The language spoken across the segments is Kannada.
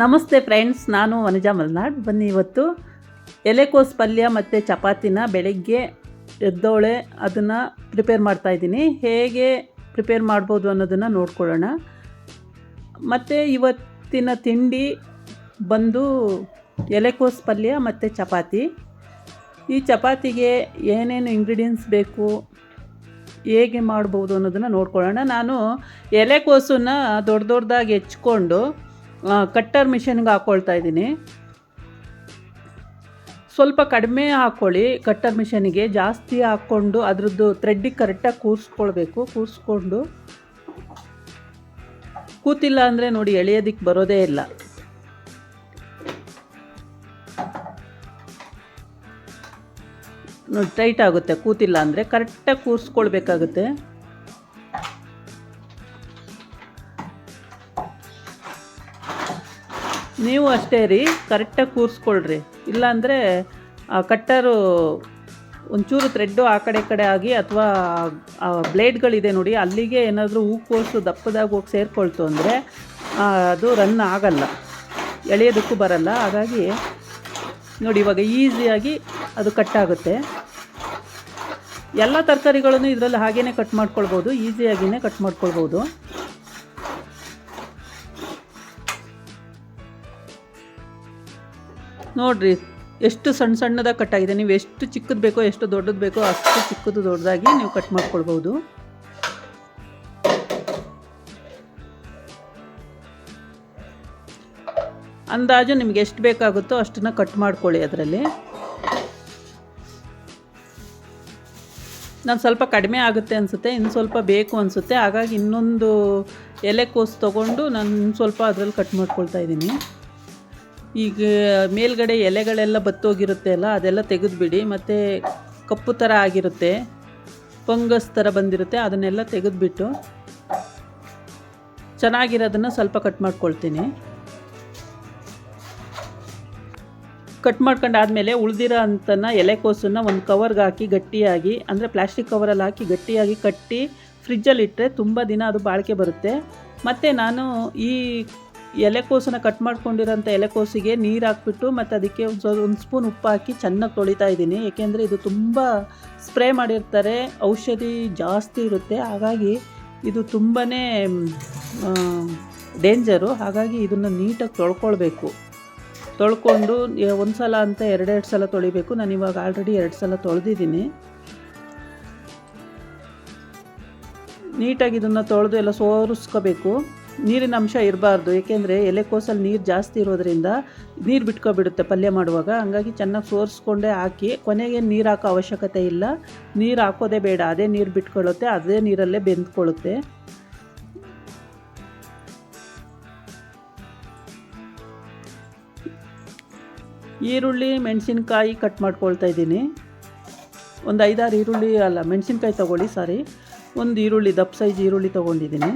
ನಮಸ್ತೆ ಫ್ರೆಂಡ್ಸ್, ನಾನು ವನಜಾ ಮಲ್ನಾಡ್. ಬನ್ನಿ, ಇವತ್ತು ಎಲೆಕೋಸು ಪಲ್ಯ ಮತ್ತು ಚಪಾತಿನ ಬೆಳಗ್ಗೆ ಎದ್ದೋಳೆ ಅದನ್ನು ಪ್ರಿಪೇರ್ ಮಾಡ್ತಾಯಿದ್ದೀನಿ. ಹೇಗೆ ಪ್ರಿಪೇರ್ ಮಾಡ್ಬೋದು ಅನ್ನೋದನ್ನು ನೋಡ್ಕೊಳ್ಳೋಣ. ಮತ್ತು ಇವತ್ತಿನ ತಿಂಡಿ ಬಂದು ಎಲೆಕೋಸು ಪಲ್ಯ ಮತ್ತು ಚಪಾತಿ. ಈ ಚಪಾತಿಗೆ ಏನೇನು ಇಂಗ್ರೀಡಿಯೆಂಟ್ಸ್ ಬೇಕು, ಹೇಗೆ ಮಾಡ್ಬೋದು ಅನ್ನೋದನ್ನು ನೋಡ್ಕೊಳ್ಳೋಣ. ನಾನು ಎಲೆಕೋಸನ್ನು ದೊಡ್ಡದಾಗಿ ಹೆಚ್ಕೊಂಡು ಕಟ್ಟರ್ ಮಿಷನ್ಗೆ ಹಾಕ್ಕೊಳ್ತಾ ಇದ್ದೀನಿ. ಸ್ವಲ್ಪ ಕಡಿಮೆ ಹಾಕ್ಕೊಳ್ಳಿ ಕಟ್ಟರ್ ಮಿಷನಿಗೆ. ಜಾಸ್ತಿ ಹಾಕ್ಕೊಂಡು ಅದರದ್ದು ಥ್ರೆಡ್ಡಿಗೆ ಕರೆಕ್ಟಾಗಿ ಕೂರಿಸ್ಕೊಳ್ಬೇಕು. ಕೂರಿಸ್ಕೊಂಡು ಕೂತಿಲ್ಲ ಅಂದರೆ ನೋಡಿ ಎಳೆಯೋದಕ್ಕೆ ಬರೋದೇ ಇಲ್ಲ. ನೋಡಿ ಟೈಟ್ ಆಗುತ್ತೆ ಕೂತಿಲ್ಲ ಅಂದರೆ. ಕರೆಕ್ಟಾಗಿ ಕೂರಿಸ್ಕೊಳ್ಬೇಕಾಗುತ್ತೆ. ನೀವು ಅಷ್ಟೇ ರೀ, ಕರೆಕ್ಟಾಗಿ ಕೂರಿಸ್ಕೊಳ್ರಿ. ಇಲ್ಲಾಂದರೆ ಕಟ್ಟರು ಒಂಚೂರು ಥ್ರೆಡ್ಡು ಆ ಕಡೆ ಆಗಿ ಅಥವಾ ಬ್ಲೇಡ್ಗಳಿದೆ ನೋಡಿ, ಅಲ್ಲಿಗೆ ಏನಾದರೂ ಹೂಕೋಸು ದಪ್ಪದಾಗಿ ಹೋಗಿ ಸೇರಿಕೊಳ್ತು ಅಂದರೆ ಅದು ರನ್ ಆಗಲ್ಲ, ಎಳೆಯೋದಕ್ಕೂ ಬರಲ್ಲ. ಹಾಗಾಗಿ ನೋಡಿ ಇವಾಗ ಈಸಿಯಾಗಿ ಅದು ಕಟ್ಟಾಗುತ್ತೆ. ಎಲ್ಲ ತರಕಾರಿಗಳನ್ನು ಇದರಲ್ಲಿ ಹಾಗೇ ಕಟ್ ಮಾಡ್ಕೊಳ್ಬೋದು, ಈಸಿಯಾಗಿಯೇ ಕಟ್ ಮಾಡ್ಕೊಳ್ಬೋದು. ನೋಡಿರಿ ಎಷ್ಟು ಸಣ್ಣದಾಗಿ ಕಟ್ಟಾಗಿದೆ. ನೀವು ಎಷ್ಟು ಚಿಕ್ಕದು ಬೇಕೋ ಎಷ್ಟು ದೊಡ್ಡದು ಬೇಕೋ ಅಷ್ಟು ಚಿಕ್ಕದು ದೊಡ್ಡದಾಗಿ ನೀವು ಕಟ್ ಮಾಡ್ಕೊಳ್ಬೋದು. ಅಂದಾಜು ನಿಮ್ಗೆ ಎಷ್ಟು ಬೇಕಾಗುತ್ತೋ ಅಷ್ಟನ್ನು ಕಟ್ ಮಾಡ್ಕೊಳ್ಳಿ. ಅದರಲ್ಲಿ ನಾನು ಸ್ವಲ್ಪ ಕಡಿಮೆ ಆಗುತ್ತೆ ಅನಿಸುತ್ತೆ, ಇನ್ನು ಸ್ವಲ್ಪ ಬೇಕು ಅನಿಸುತ್ತೆ. ಹಾಗಾಗಿ ಇನ್ನೊಂದು ಎಲೆಕೋಸು ತೊಗೊಂಡು ನಾನು ಸ್ವಲ್ಪ ಅದರಲ್ಲಿ ಕಟ್ ಮಾಡ್ಕೊಳ್ತಾ ಇದ್ದೀನಿ. ಈಗ ಮೇಲ್ಗಡೆ ಎಲೆಗಳೆಲ್ಲ ಬತ್ತೋಗಿರುತ್ತೆ ಅಲ್ಲ, ಅದೆಲ್ಲ ತೆಗೆದುಬಿಡಿ. ಮತ್ತು ಕಪ್ಪು ಥರ ಆಗಿರುತ್ತೆ, ಫಂಗಸ್ ಥರ ಬಂದಿರುತ್ತೆ, ಅದನ್ನೆಲ್ಲ ತೆಗೆದುಬಿಟ್ಟು ಚೆನ್ನಾಗಿರೋದನ್ನು ಸ್ವಲ್ಪ ಕಟ್ ಮಾಡ್ಕೊಳ್ತೀನಿ. ಕಟ್ ಮಾಡ್ಕೊಂಡಾದಮೇಲೆ ಉಳಿದಿರೋ ಅಂತನ ಎಲೆಕೋಸನ್ನು ಒಂದು ಕವರ್ಗೆ ಹಾಕಿ ಗಟ್ಟಿಯಾಗಿ, ಅಂದರೆ ಪ್ಲಾಸ್ಟಿಕ್ ಕವರಲ್ಲಿ ಹಾಕಿ ಗಟ್ಟಿಯಾಗಿ ಕಟ್ಟಿ ಫ್ರಿಜ್ಜಲ್ಲಿ ಇಟ್ಟರೆ ತುಂಬ ದಿನ ಅದು ಬಾಳಿಕೆ ಬರುತ್ತೆ. ಮತ್ತು ನಾನು ಈ ಎಲೆಕೋಸನ್ನು ಕಟ್ ಮಾಡ್ಕೊಂಡಿರೋಂಥ ಎಲೆಕೋಸಿಗೆ ನೀರು ಹಾಕ್ಬಿಟ್ಟು ಮತ್ತು ಅದಕ್ಕೆ ಒಂದು ಸ್ಪೂನ್ ಉಪ್ಪು ಹಾಕಿ ಚೆನ್ನಾಗಿ ತೊಳಿತಾ ಇದ್ದೀನಿ. ಏಕೆಂದರೆ ಇದು ತುಂಬ ಸ್ಪ್ರೇ ಮಾಡಿರ್ತಾರೆ, ಔಷಧಿ ಜಾಸ್ತಿ ಇರುತ್ತೆ. ಹಾಗಾಗಿ ಇದು ತುಂಬಾ ಡೇಂಜರು. ಹಾಗಾಗಿ ಇದನ್ನು ನೀಟಾಗಿ ತೊಳ್ಕೊಳ್ಬೇಕು. ತೊಳ್ಕೊಂಡು ಒಂದು ಸಲ ಅಂತ ಎರಡೆರಡು ಸಲ ತೊಳಿಬೇಕು. ನಾನು ಇವಾಗ ಆಲ್ರೆಡಿ 2 ಸಲ ತೊಳೆದಿದ್ದೀನಿ. ನೀಟಾಗಿ ಇದನ್ನು ತೊಳೆದು ಎಲ್ಲ ಸೋರಿಸ್ಕೋಬೇಕು. ನೀರಿನ ಅಂಶ ಇರಬಾರ್ದು, ಏಕೆಂದರೆ ಎಲೆಕೋಸಲ್ಲಿ ನೀರು ಜಾಸ್ತಿ ಇರೋದ್ರಿಂದ ನೀರು ಬಿಟ್ಕೊಬಿಡುತ್ತೆ ಪಲ್ಯ ಮಾಡುವಾಗ. ಹಂಗಾಗಿ ಚೆನ್ನಾಗಿ ಸೋರಿಸ್ಕೊಂಡೇ ಹಾಕಿ. ಕೊನೆಗೆ ನೀರು ಹಾಕೋ ಅವಶ್ಯಕತೆ ಇಲ್ಲ, ನೀರು ಹಾಕೋದೇ ಬೇಡ. ಅದೇ ನೀರು ಬಿಟ್ಕೊಳ್ಳುತ್ತೆ, ಅದೇ ನೀರಲ್ಲೇ ಬೆಂದ್ಕೊಳ್ಳುತ್ತೆ. ಈರುಳ್ಳಿ ಮೆಣಸಿನ್ಕಾಯಿ ಕಟ್ ಮಾಡ್ಕೊಳ್ತಾ ಇದ್ದೀನಿ. ಒಂದು 5-6 ಈರುಳ್ಳಿ ಅಲ್ಲ ಮೆಣಸಿನ್ಕಾಯಿ ತೊಗೊಳ್ಳಿ, ಒಂದು ಈರುಳ್ಳಿ ದಪ್ಪ ಸೈಜ್ ಈರುಳ್ಳಿ ತೊಗೊಂಡಿದ್ದೀನಿ.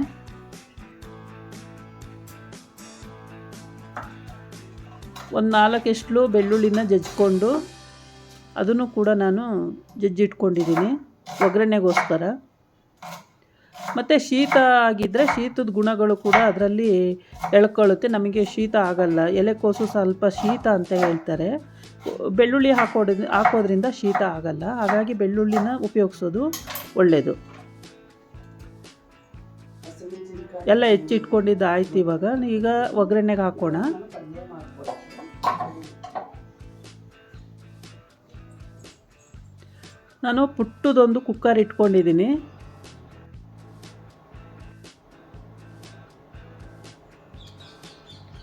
ಒಂದು 4 ಎಸ್ಳು ಬೆಳ್ಳುಳ್ಳಿನ ಜಜ್ಜಿಕೊಂಡು ಅದನ್ನು ಕೂಡ ನಾನು ಜಜ್ಜಿಟ್ಕೊಂಡಿದ್ದೀನಿ ಒಗ್ಗರಣೆಗೋಸ್ಕರ. ಮತ್ತು ಶೀತ ಆಗಿದ್ದರೆ ಶೀತದ ಗುಣಗಳು ಕೂಡ ಅದರಲ್ಲಿ ಎಳ್ಕೊಳ್ಳುತ್ತೆ. ನಮಗೆ ಶೀತ ಆಗಲ್ಲ, ಎಲೆಕೋಸು ಸ್ವಲ್ಪ ಶೀತ ಅಂತ ಹೇಳ್ತಾರೆ. ಬೆಳ್ಳುಳ್ಳಿ ಹಾಕೋದ್ರಿಂದ ಶೀತ ಆಗಲ್ಲ. ಹಾಗಾಗಿ ಬೆಳ್ಳುಳ್ಳಿನ ಉಪಯೋಗಿಸೋದು ಒಳ್ಳೆಯದು. ಎಲ್ಲ ಹೆಚ್ಚಿಟ್ಕೊಂಡಿದ್ದು ಆಯ್ತು. ಈಗ ಒಗ್ಗರಣೆಗೆ ಹಾಕೋಣ. ನಾನು ಪುಟ್ಟದೊಂದು ಕುಕ್ಕರ್ ಇಟ್ಕೊಂಡಿದ್ದೀನಿ.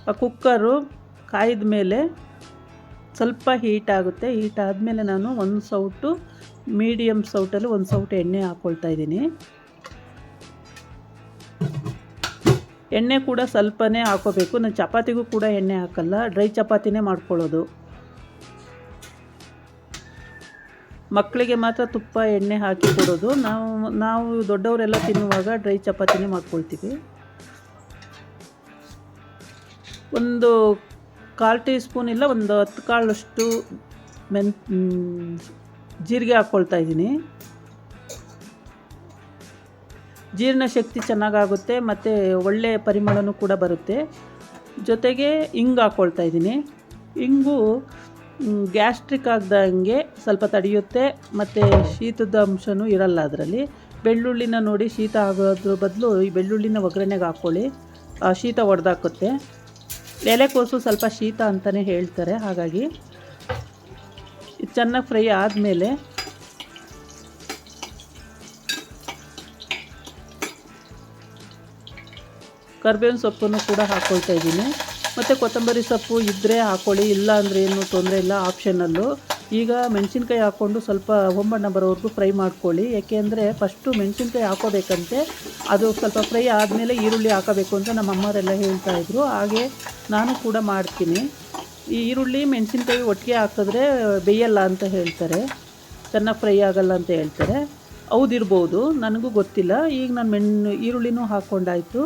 ಆ ಕುಕ್ಕರು ಕಾಯ್ದ ಮೇಲೆ ಸ್ವಲ್ಪ ಹೀಟ್ ಆಗುತ್ತೆ. ಹೀಟ್ ಆದಮೇಲೆ ನಾನು ಒಂದು ಸೌಟು ಮೀಡಿಯಮ್ ಸೌಟಲ್ಲಿ ಒಂದು ಸೌಟು ಎಣ್ಣೆ ಹಾಕ್ಕೊಳ್ತಾ ಇದ್ದೀನಿ. ಎಣ್ಣೆ ಕೂಡ ಸ್ವಲ್ಪನೇ ಹಾಕೋಬೇಕು. ನಾನು ಚಪಾತಿಗೂ ಕೂಡ ಎಣ್ಣೆ ಹಾಕಲ್ಲ, ಡ್ರೈ ಚಪಾತಿನೇ ಮಾಡ್ಕೊಳ್ಳೋದು. ಮಕ್ಕಳಿಗೆ ಮಾತ್ರ ತುಪ್ಪ ಎಣ್ಣೆ ಹಾಕಿ ಕೊಡೋದು. ನಾವು ದೊಡ್ಡವರೆಲ್ಲ ತಿನ್ನುವಾಗ ಡ್ರೈ ಚಪಾತಿನೇ ಮಾಡ್ಕೊಳ್ತೀವಿ. ಒಂದು 1/4 ಟೀ ಸ್ಪೂನ್ ಇಲ್ಲ, ಒಂದು 10 ಕಾಳಷ್ಟು ಜೀರಿಗೆ ಹಾಕ್ಕೊಳ್ತಾ ಇದ್ದೀನಿ. ಜೀರ್ಣಶಕ್ತಿ ಚೆನ್ನಾಗಾಗುತ್ತೆ ಮತ್ತು ಒಳ್ಳೆಯ ಪರಿಮಳನೂ ಕೂಡ ಬರುತ್ತೆ. ಜೊತೆಗೆ ಹಿಂಗೆ ಹಾಕ್ಕೊಳ್ತಾ ಇದ್ದೀನಿ. ಹಿಂಗು ಗ್ಯಾಸ್ಟ್ರಿಕ್ ಆಗ್ದಂಗೆ ಸ್ವಲ್ಪ ತಡೆಯುತ್ತೆ ಮತ್ತು ಶೀತದ ಅಂಶವೂ ಇರಲ್ಲ ಅದರಲ್ಲಿ. ಬೆಳ್ಳುಳ್ಳಿನ ನೋಡಿ ಶೀತ ಆಗೋದ್ರ ಬದಲು ಈ ಬೆಳ್ಳುಳ್ಳಿನ ಒಗ್ಗರಣೆಗೆ ಹಾಕ್ಕೊಳ್ಳಿ, ಶೀತ ಒಡೆದಾಕುತ್ತೆ. ಎಲೆಕೋಸು ಸ್ವಲ್ಪ ಶೀತ ಅಂತಲೇ ಹೇಳ್ತಾರೆ. ಹಾಗಾಗಿ ಇದು ಚೆನ್ನಾಗಿ ಫ್ರೈ ಆದಮೇಲೆ ಕರಿಬೇವಿನ ಸೊಪ್ಪನ್ನು ಕೂಡ ಹಾಕ್ಕೊಳ್ತಾ ಇದ್ದೀನಿ. ಮತ್ತು ಕೊತ್ತಂಬರಿ ಸೊಪ್ಪು ಇದ್ದರೆ ಹಾಕ್ಕೊಳ್ಳಿ, ಇಲ್ಲ ಅಂದರೆ ಏನೂ ತೊಂದರೆ ಇಲ್ಲ, ಆಪ್ಷನಲ್ಲು. ಈಗ ಮೆಣಸಿನ್ಕಾಯಿ ಹಾಕ್ಕೊಂಡು ಸ್ವಲ್ಪ ಹೊಂಬಣ್ಣ ಬರೋವರೆಗೂ ಫ್ರೈ ಮಾಡ್ಕೊಳ್ಳಿ. ಏಕೆಂದರೆ ಫಸ್ಟು ಮೆಣಸಿನ್ಕಾಯಿ ಹಾಕೋಬೇಕಂತೆ, ಅದು ಸ್ವಲ್ಪ ಫ್ರೈ ಆದಮೇಲೆ ಈರುಳ್ಳಿ ಹಾಕೋಬೇಕು ಅಂತ ನಮ್ಮ ಅಮ್ಮರೆಲ್ಲ ಹೇಳ್ತಾಯಿದ್ರು. ಹಾಗೆ ನಾನು ಕೂಡ ಮಾಡ್ತೀನಿ. ಈ ಈರುಳ್ಳಿ ಮೆಣಸಿನ್ಕಾಯಿ ಒಟ್ಟಿಗೆ ಹಾಕಿದ್ರೆ ಬೇಯಲ್ಲ ಅಂತ ಹೇಳ್ತಾರೆ, ಚೆನ್ನಾಗಿ ಫ್ರೈ ಆಗಲ್ಲ ಅಂತ ಹೇಳ್ತಾರೆ. ಹೌದಿರ್ಬೋದು, ನನಗೂ ಗೊತ್ತಿಲ್ಲ. ಈಗ ನಾನು ಈರುಳ್ಳಿನೂ ಹಾಕ್ಕೊಂಡಾಯಿತು.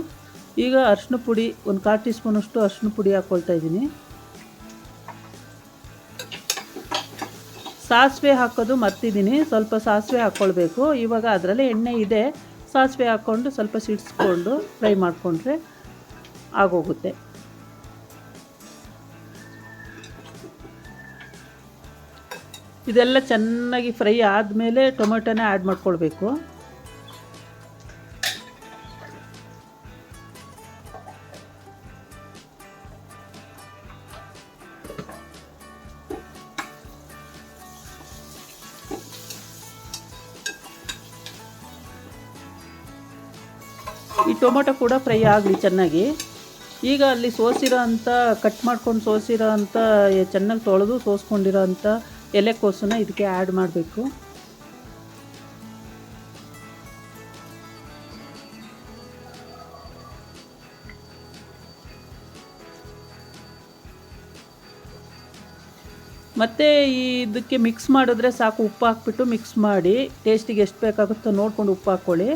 ಈಗ ಅರಿಶಿನ ಪುಡಿ ಒಂದು 1/4 ಟೀ ಸ್ಪೂನಷ್ಟು ಅರಿಶಿನ ಪುಡಿ ಹಾಕ್ಕೊಳ್ತಾ ಇದ್ದೀನಿ. ಸಾಸಿವೆ ಹಾಕೋದು ಮರ್ತಿದ್ದೀನಿ, ಸ್ವಲ್ಪ ಸಾಸಿವೆ ಹಾಕ್ಕೊಳ್ಬೇಕು. ಇವಾಗ ಅದರಲ್ಲಿ ಎಣ್ಣೆ ಇದೆ, ಸಾಸಿವೆ ಹಾಕ್ಕೊಂಡು ಸ್ವಲ್ಪ ಸಿಡಿಸ್ಕೊಂಡು ಫ್ರೈ ಮಾಡಿಕೊಂಡ್ರೆ ಆಗೋಗುತ್ತೆ. ಇದೆಲ್ಲ ಚೆನ್ನಾಗಿ ಫ್ರೈ ಆದಮೇಲೆ ಟೊಮೆಟೊನ ಆ್ಯಡ್ ಮಾಡ್ಕೊಳ್ಬೇಕು. ಈ ಟೊಮೊಟೊ ಕೂಡ ಫ್ರೈ ಆಗಲಿ ಚೆನ್ನಾಗಿ. ಈಗ ಅಲ್ಲಿ ಸೋಸಿರೋ ಅಂಥ ಕಟ್ ಮಾಡ್ಕೊಂಡು ಸೋಸಿರೋ ಅಂಥ ಚೆನ್ನಾಗಿ ತೊಳೆದು ಸೋಸ್ಕೊಂಡಿರೋ ಅಂಥ ಎಲೆಕೋಸನ್ನ ಇದಕ್ಕೆ ಆ್ಯಡ್ ಮಾಡಬೇಕು. ಮತ್ತು ಇದಕ್ಕೆ ಮಿಕ್ಸ್ ಮಾಡಿದ್ರೆ ಸಾಕು. ಉಪ್ಪು ಹಾಕ್ಬಿಟ್ಟು ಮಿಕ್ಸ್ ಮಾಡಿ, ಟೇಸ್ಟಿಗೆ ಎಷ್ಟು ಬೇಕಾಗುತ್ತೋ ನೋಡ್ಕೊಂಡು ಉಪ್ಪು ಹಾಕ್ಕೊಳ್ಳಿ.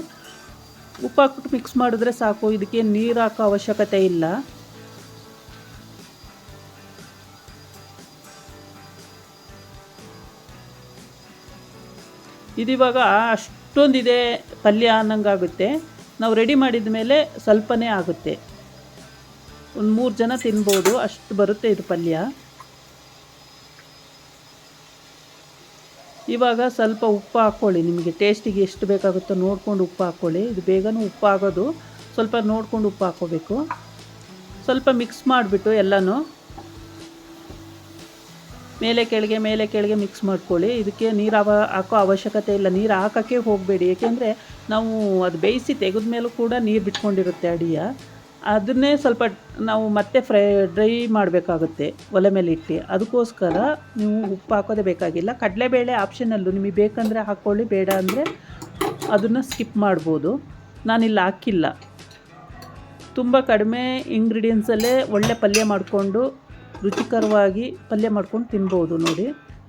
ಉಪ್ಪು ಹಾಕ್ಬಿಟ್ಟು ಮಿಕ್ಸ್ ಮಾಡಿದ್ರೆ ಸಾಕು, ಇದಕ್ಕೆ ನೀರು ಹಾಕೋ ಅವಶ್ಯಕತೆ ಇಲ್ಲ. ಇದಿವಾಗ ಅಷ್ಟೊಂದಿದೆ ಪಲ್ಯ ಅನ್ನಂಗಾಗುತ್ತೆ. ನಾವು ರೆಡಿ ಮಾಡಿದ ಮೇಲೆ ಸ್ವಲ್ಪನೇ ಆಗುತ್ತೆ, ಒಂದು 3 ಜನ ತಿನ್ಬೋದು, ಅಷ್ಟು ಬರುತ್ತೆ ಇದು ಪಲ್ಯ. ಇವಾಗ ಸ್ವಲ್ಪ ಉಪ್ಪು ಹಾಕ್ಕೊಳ್ಳಿ, ನಿಮಗೆ ಟೇಸ್ಟಿಗೆ ಎಷ್ಟು ಬೇಕಾಗುತ್ತೋ ನೋಡ್ಕೊಂಡು ಉಪ್ಪು ಹಾಕ್ಕೊಳ್ಳಿ. ಇದು ಬೇಗನೂ ಉಪ್ಪು ಆಗೋದು, ಸ್ವಲ್ಪ ನೋಡ್ಕೊಂಡು ಉಪ್ಪು ಹಾಕ್ಕೋಬೇಕು. ಸ್ವಲ್ಪ ಮಿಕ್ಸ್ ಮಾಡಿಬಿಟ್ಟು ಎಲ್ಲನೂ ಮೇಲೆ ಕೆಳಗೆ ಮಿಕ್ಸ್ ಮಾಡ್ಕೊಳ್ಳಿ. ಇದಕ್ಕೆ ನೀರು ಹಾಕೋ ಅವಶ್ಯಕತೆ ಇಲ್ಲ, ನೀರು ಹಾಕೋಕ್ಕೆ ಹೋಗಬೇಡಿ. ಏಕೆಂದರೆ ನಾವು ಅದು ಬೇಯಿಸಿ ತೆಗೆದ ಮೇಲೂ ಕೂಡ ನೀರು ಬಿಟ್ಕೊಂಡಿರುತ್ತೆ ಅಡಿಯ. ಅದನ್ನೇ ಸ್ವಲ್ಪ ನಾವು ಮತ್ತೆ ಡ್ರೈ ಮಾಡಬೇಕಾಗುತ್ತೆ ಒಲೆ ಮೇಲೆ ಇಟ್ಟು. ಅದಕ್ಕೋಸ್ಕರ ನೀವು ಉಪ್ಪು ಹಾಕೋದೇ ಬೇಕಾಗಿಲ್ಲ. ಕಡಲೆಬೇಳೆ ಆಪ್ಷನಲ್ಲು, ನಿಮಗೆ ಬೇಕಂದರೆ ಹಾಕ್ಕೊಳ್ಳಿ, ಬೇಡ ಅಂದರೆ ಅದನ್ನು ಸ್ಕಿಪ್ ಮಾಡ್ಬೋದು. ನಾನಿಲ್ಲಿ ಹಾಕಿಲ್ಲ. ತುಂಬ ಕಡಿಮೆ ಇಂಗ್ರೀಡಿಯೆಂಟ್ಸಲ್ಲೇ ಒಳ್ಳೆ ಪಲ್ಯ ಮಾಡಿಕೊಂಡು ರುಚಿಕರವಾಗಿ ಪಲ್ಯ ಮಾಡ್ಕೊಂಡು ತಿನ್ಬೋದು ನೋಡಿ.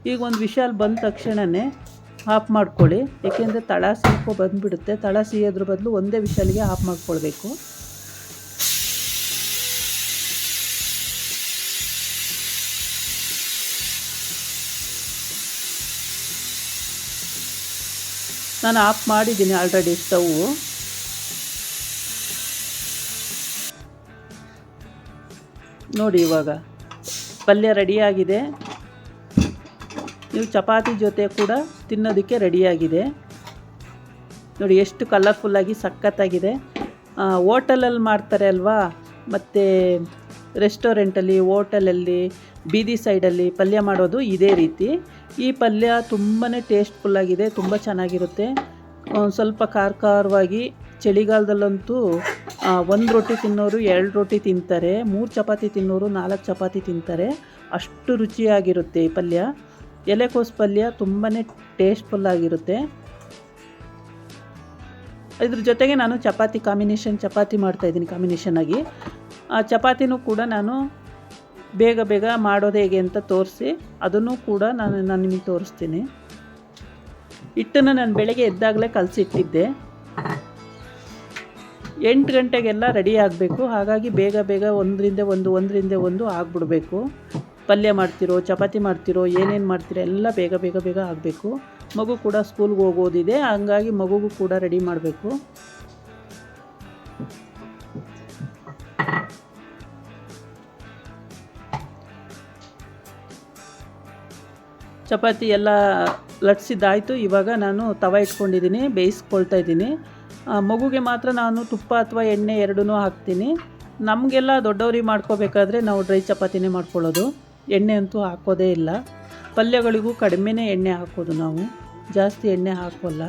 ಈಗ ಒಂದು ವಿಷಲ್ ಬಂದ ತಕ್ಷಣವೇ ಆಫ್ ಮಾಡ್ಕೊಳ್ಳಿ, ಏಕೆಂದರೆ ತಳ ಬಂದುಬಿಡುತ್ತೆ. ತಳ ಸೀಯೋದ್ರ ಬದಲು ಒಂದೇ ವಿಷಲ್ಗೆ ಆಫ್ ಮಾಡ್ಕೊಳ್ಬೇಕು. ನಾನು ಆಫ್ ಮಾಡಿದ್ದೀನಿ ಆಲ್ರೆಡಿ ಸ್ಟವ್ವು. ನೋಡಿ ಇವಾಗ ಪಲ್ಯ ರೆಡಿಯಾಗಿದೆ. ನೀವು ಚಪಾತಿ ಜೊತೆ ಕೂಡ ತಿನ್ನೋದಕ್ಕೆ ರೆಡಿಯಾಗಿದೆ. ನೋಡಿ ಎಷ್ಟು ಕಲರ್ಫುಲ್ಲಾಗಿ ಸಖತ್ತಾಗಿದೆ. ಹೋಟೆಲಲ್ಲಿ ಮಾಡ್ತಾರೆ ಅಲ್ವಾ, ಮತ್ತು ರೆಸ್ಟೋರೆಂಟಲ್ಲಿ, ಹೋಟೆಲಲ್ಲಿ, ಬೀದಿ ಸೈಡಲ್ಲಿ ಪಲ್ಯ ಮಾಡೋದು ಇದೇ ರೀತಿ. ಈ ಪಲ್ಯ ತುಂಬಾ ಟೇಸ್ಟ್ಫುಲ್ಲಾಗಿದೆ, ತುಂಬ ಚೆನ್ನಾಗಿರುತ್ತೆ. ಸ್ವಲ್ಪ ಖಾರವಾಗಿ, ಚಳಿಗಾಲದಲ್ಲಂತೂ 1 ರೊಟ್ಟಿ ತಿನ್ನೋರು 2 ರೊಟ್ಟಿ ತಿಂತಾರೆ, 3 ಚಪಾತಿ ತಿನ್ನೋರು 4 ಚಪಾತಿ ತಿಂತಾರೆ, ಅಷ್ಟು ರುಚಿಯಾಗಿರುತ್ತೆ ಈ ಪಲ್ಯ. ಎಲೆಕೋಸು ಪಲ್ಯ ತುಂಬಾ ಟೇಸ್ಟ್ಫುಲ್ಲಾಗಿರುತ್ತೆ. ಇದ್ರ ಜೊತೆಗೆ ನಾನು ಚಪಾತಿ ಮಾಡ್ತಾಯಿದ್ದೀನಿ ಕಾಂಬಿನೇಷನಾಗಿ. ಆ ಚಪಾತಿನೂ ಕೂಡ ನಾನು ಬೇಗ ಮಾಡೋದು ಹೇಗೆ ಅಂತ ತೋರಿಸಿ, ಅದನ್ನು ಕೂಡ ನಾನು ನಿಮಗೆ ತೋರಿಸ್ತೀನಿ. ಹಿಟ್ಟನ್ನು ನಾನು ಬೆಳಗ್ಗೆ ಎದ್ದಾಗಲೇ ಕಲಸಿಟ್ಟಿದ್ದೆ. 8 ಗಂಟೆಗೆಲ್ಲ ರೆಡಿ ಆಗಬೇಕು. ಹಾಗಾಗಿ ಬೇಗ ಒಂದರಿಂದ ಒಂದು ಆಗಿಬಿಡ್ಬೇಕು. ಪಲ್ಯ ಮಾಡ್ತಿರೋ, ಚಪಾತಿ ಮಾಡ್ತಿರೋ, ಏನೇನು ಮಾಡ್ತಿರೋ ಎಲ್ಲ ಬೇಗ ಆಗಬೇಕು. ಮಗು ಕೂಡ ಸ್ಕೂಲ್ಗೆ ಹೋಗೋದಿದೆ, ಹಂಗಾಗಿ ಮಗುಗೂ ಕೂಡ ರೆಡಿ ಮಾಡಬೇಕು. ಚಪಾತಿ ಎಲ್ಲ ಲಟ್ಸಿದ್ದಾಯಿತು. ಇವಾಗ ನಾನು ತವ ಇಟ್ಕೊಂಡಿದ್ದೀನಿ, ಬೇಯಿಸ್ಕೊಳ್ತಾ ಇದ್ದೀನಿ. ಮಗುಗೆ ಮಾತ್ರ ನಾನು ತುಪ್ಪ ಅಥವಾ ಎಣ್ಣೆ ಎರಡೂ ಹಾಕ್ತೀನಿ. ನಮಗೆಲ್ಲ ದೊಡ್ಡವ್ರಿಗೆ ಮಾಡ್ಕೋಬೇಕಾದ್ರೆ ನಾವು ಡ್ರೈ ಚಪಾತಿನೇ ಮಾಡ್ಕೊಳ್ಳೋದು, ಎಣ್ಣೆ ಅಂತೂ ಹಾಕೋದೇ ಇಲ್ಲ. ಪಲ್ಯಗಳಿಗೂ ಕಡಿಮೆನೇ ಎಣ್ಣೆ ಹಾಕೋದು, ನಾವು ಜಾಸ್ತಿ ಎಣ್ಣೆ ಹಾಕೋಲ್ಲ.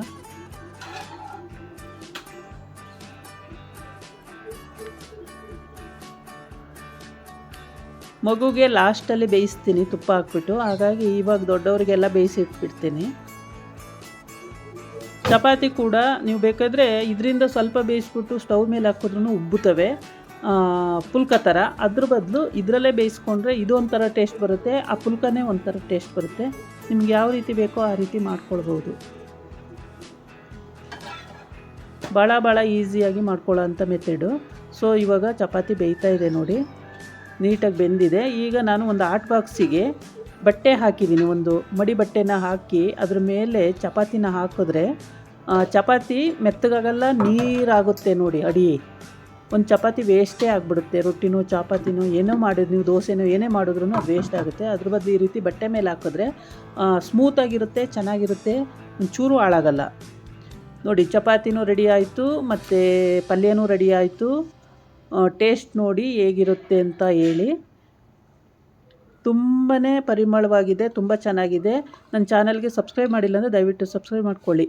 ಮಗುಗೆ ಲಾಸ್ಟಲ್ಲಿ ಬೇಯಿಸ್ತೀನಿ ತುಪ್ಪ ಹಾಕ್ಬಿಟ್ಟು, ಹಾಗಾಗಿ ಇವಾಗ ದೊಡ್ಡವರಿಗೆಲ್ಲ ಬೇಯಿಸಿಟ್ಬಿಡ್ತೀನಿ. ಚಪಾತಿ ಕೂಡ ನೀವು ಬೇಕಾದರೆ ಇದರಿಂದ ಸ್ವಲ್ಪ ಬೇಯಿಸ್ಬಿಟ್ಟು ಸ್ಟವ್ ಮೇಲೆ ಹಾಕಿದ್ರೂ ಉಬ್ಬುತ್ತವೆ, ಪುಲ್ಕ ಥರ. ಅದ್ರ ಬದಲು ಇದರಲ್ಲೇ ಬೇಯಿಸ್ಕೊಂಡ್ರೆ ಇದು ಒಂಥರ ಟೇಸ್ಟ್ ಬರುತ್ತೆ, ಆ ಪುಲ್ಕನೇ ಒಂಥರ ಟೇಸ್ಟ್ ಬರುತ್ತೆ. ನಿಮ್ಗೆ ಯಾವ ರೀತಿ ಬೇಕೋ ಆ ರೀತಿ ಮಾಡ್ಕೊಳ್ಬೋದು. ಭಾಳ ಈಸಿಯಾಗಿ ಮಾಡ್ಕೊಳ್ಳೋ ಅಂಥ ಮೆಥಡು. ಸೊ ಇವಾಗ ಚಪಾತಿ ಬೇಯ್ತಾ ಇದೆ ನೋಡಿ, ನೀಟಾಗಿ ಬೆಂದಿದೆ. ಈಗ ನಾನು ಒಂದು ಹಾಟ್ ಬಾಕ್ಸಿಗೆ ಬಟ್ಟೆ ಹಾಕಿದ್ದೀನಿ, ಒಂದು ಮಡಿ ಬಟ್ಟೆನ ಹಾಕಿ ಅದ್ರ ಮೇಲೆ ಚಪಾತಿನ ಹಾಕಿದ್ರೆ ಚಪಾತಿ ಮೆತ್ತಗಾಗಲ್ಲ, ನೀರಾಗುತ್ತೆ ನೋಡಿ ಅಡಿ. ಒಂದು ಚಪಾತಿ ವೇಸ್ಟೇ ಆಗಿಬಿಡುತ್ತೆ. ರೊಟ್ಟಿನೋ ಚಪಾತಿನೋ ಏನೋ ಮಾಡಿದ್ರು, ನೀವು ದೋಸೆನೋ ಏನೇ ಮಾಡಿದ್ರೂ ಅದು ವೇಸ್ಟ್ ಆಗುತ್ತೆ. ಅದ್ರ ಬದಲು ಈ ರೀತಿ ಬಟ್ಟೆ ಮೇಲೆ ಹಾಕಿದ್ರೆ ಸ್ಮೂತಾಗಿರುತ್ತೆ, ಚೆನ್ನಾಗಿರುತ್ತೆ, ಒಂಚೂರು ಹಾಳಾಗಲ್ಲ. ನೋಡಿ ಚಪಾತಿನೂ ರೆಡಿ ಆಯಿತು, ಮತ್ತು ಪಲ್ಯನೂ ರೆಡಿ ಆಯಿತು. ಟೇಸ್ಟ್ ನೋಡಿ ಹೇಗಿರುತ್ತೆ ಅಂತ ಹೇಳಿ. ತುಂಬಾ ಪರಿಮಳವಾಗಿದೆ, ತುಂಬ ಚೆನ್ನಾಗಿದೆ. ನನ್ನ ಚಾನಲ್ಗೆ ಸಬ್ಸ್ಕ್ರೈಬ್ ಮಾಡಿಲ್ಲ ಅಂದರೆ ದಯವಿಟ್ಟು ಸಬ್ಸ್ಕ್ರೈಬ್ ಮಾಡ್ಕೊಳ್ಳಿ.